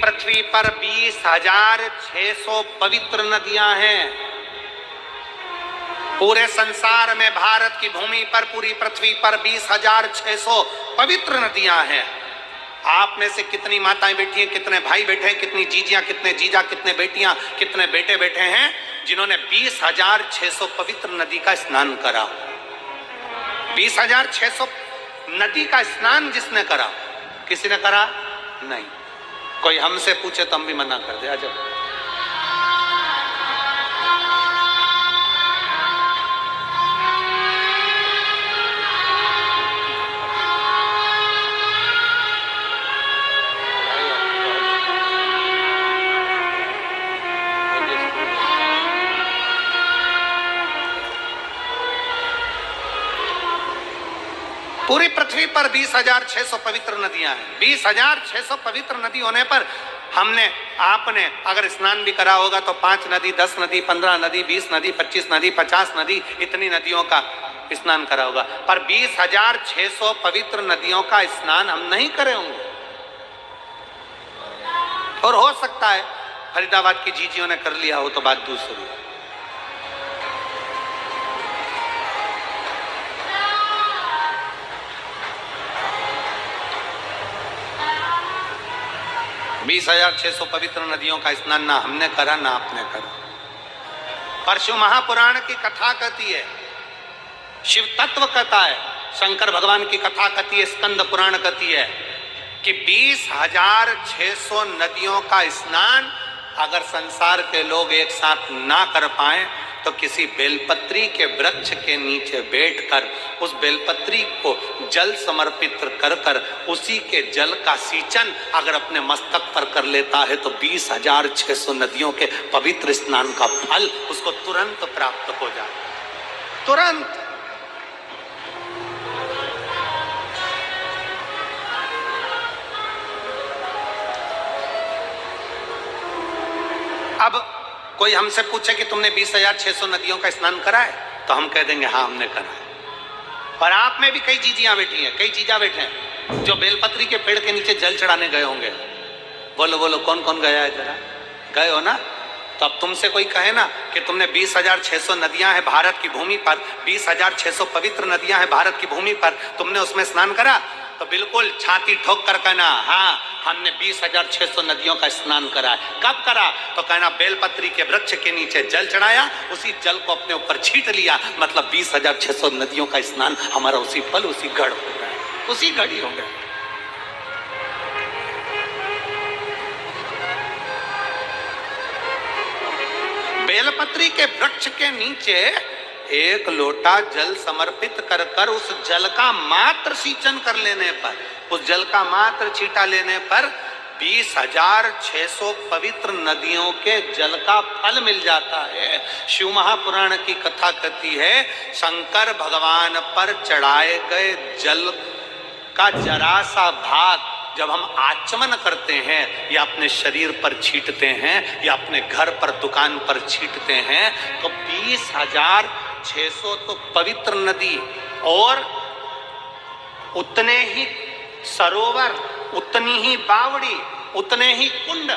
पृथ्वी पर 20,600 पवित्र नदियां हैं। पूरे संसार में भारत की भूमि पर, पूरी पृथ्वी पर 20,600 पवित्र नदियां हैं। आप में से कितनी माताएं बैठी हैं, कितने भाई बैठे हैं, कितनी जीजियां, कितने जीजा, कितने बेटियां, कितने बेटे बैठे हैं जिन्होंने 20,600 पवित्र नदी का स्नान करा? 20,600 नदी का स्नान जिसने करा, किसी ने करा नहीं। कोई हमसे पूछे तो हम भी मना कर दे। अजब। पूरी पृथ्वी पर 20,600 पवित्र नदियां हैं। 20,600 पवित्र नदी होने पर हमने, आपने अगर स्नान भी करा होगा तो 5 नदी, 10 नदी, 15 नदी, 20 नदी, 25 नदी, 50 नदी, इतनी नदियों का स्नान करा होगा। पर 20,600 पवित्र नदियों का स्नान हम नहीं करे होंगे। और हो सकता है फरीदाबाद की जीजियों ने कर लिया हो तो बात दूसरी है। बीस 20,600 पवित्र नदियों का स्नान ना हमने करा ना आपने करा। पर शिव महापुराण की कथा कहती है, शिव तत्व कहता है, शंकर भगवान की कथा कहती है, स्कंद पुराण कहती है कि 20,600 नदियों का स्नान अगर संसार के लोग एक साथ ना कर पाए तो किसी बेलपत्री के वृक्ष के नीचे बैठकर उस बेलपत्री को जल समर्पित कर कर उसी के जल का सींचन अगर अपने मस्तक पर कर लेता है तो 20,600 नदियों के पवित्र स्नान का फल उसको तुरंत प्राप्त हो जाए। तुरंत। अब कोई हमसे पूछे कि तुमने 20,600 नदियों का स्नान करा है तो हम कह देंगे हाँ हमने करा है। और आप में भी कई जीजियां बैठी हैं, कई जीजा बैठे हैं जो बेलपत्री के पेड़ के नीचे जल चढ़ाने गए होंगे। बोलो बोलो कौन कौन गया है, जरा गए हो ना? तो अब तुमसे कोई कहे ना कि तुमने 20,600 नदियां हैं भारत की भूमि पर, 20,600 पवित्र नदियां हैं भारत की भूमि पर, तुमने उसमें स्नान करा? तो बिल्कुल छाती ठोक कर कहना हाँ हमने 20,600 नदियों का स्नान करा है। कब करा? तो कहना बेलपत्री के वृक्ष के नीचे जल चढ़ाया, उसी जल को अपने ऊपर छींट लिया, मतलब 20,600 नदियों का स्नान हमारा उसी पल उसी घड़ हो गया, उसी घड़ी हो गया। बेलपत्री के वृक्ष के नीचे एक लोटा जल समर्पित कर कर उस जल का मात्र सींचन कर लेने पर, उस जल का मात्र छींटा लेने पर 20,600 पवित्र नदियों के जल का फल मिल जाता है। शिव महापुराण की कथा कहती है शंकर भगवान पर चढ़ाए गए जल का जरा सा भाग जब हम आचमन करते हैं या अपने शरीर पर छींटते हैं या अपने घर पर दुकान पर छींटते हैं तो 20,600 तो पवित्र नदी और उतने ही सरोवर, उतनी ही बावड़ी, उतने ही कुंड,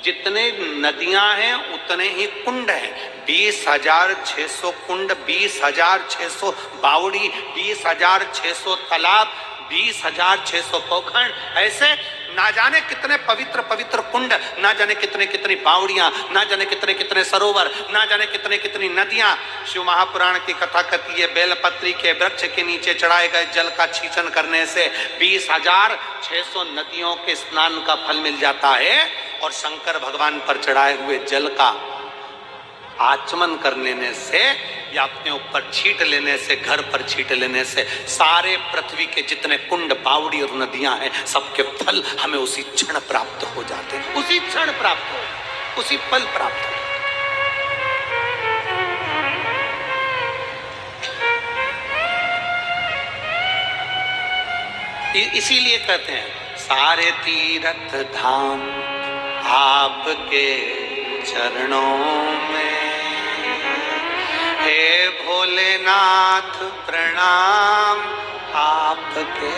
जितने नदियां हैं उतने ही कुंड हैं। 20,600 कुंड, 20,600 बावड़ी, 20,600 तालाब, 20,600 पोखर, ऐसे ना जाने कितने पवित्र पवित्र कुंड, ना जाने कितने कितनी बावड़ियां, ना जाने कितने कितने सरोवर, ना जाने कितने कितनी नदियां। शिव महापुराण की कथा कहती है बेलपत्री के वृक्ष के नीचे चढ़ाए गए जल का छींचन करने से 20,600 नदियों के स्नान का फल मिल जाता है और शंकर भगवान पर चढ़ाए हुए जल का आचमन कर लेने से या अपने ऊपर छींट लेने से, घर पर छींट लेने से सारे पृथ्वी के जितने कुंड, बावड़ी और नदियां हैं सबके फल हमें उसी क्षण प्राप्त हो जाते हैं, उसी क्षण प्राप्त हो, उसी पल प्राप्त हो। इसीलिए कहते हैं सारे तीर्थ धाम आपके चरणों में, हे भोलेनाथ प्रणाम आपके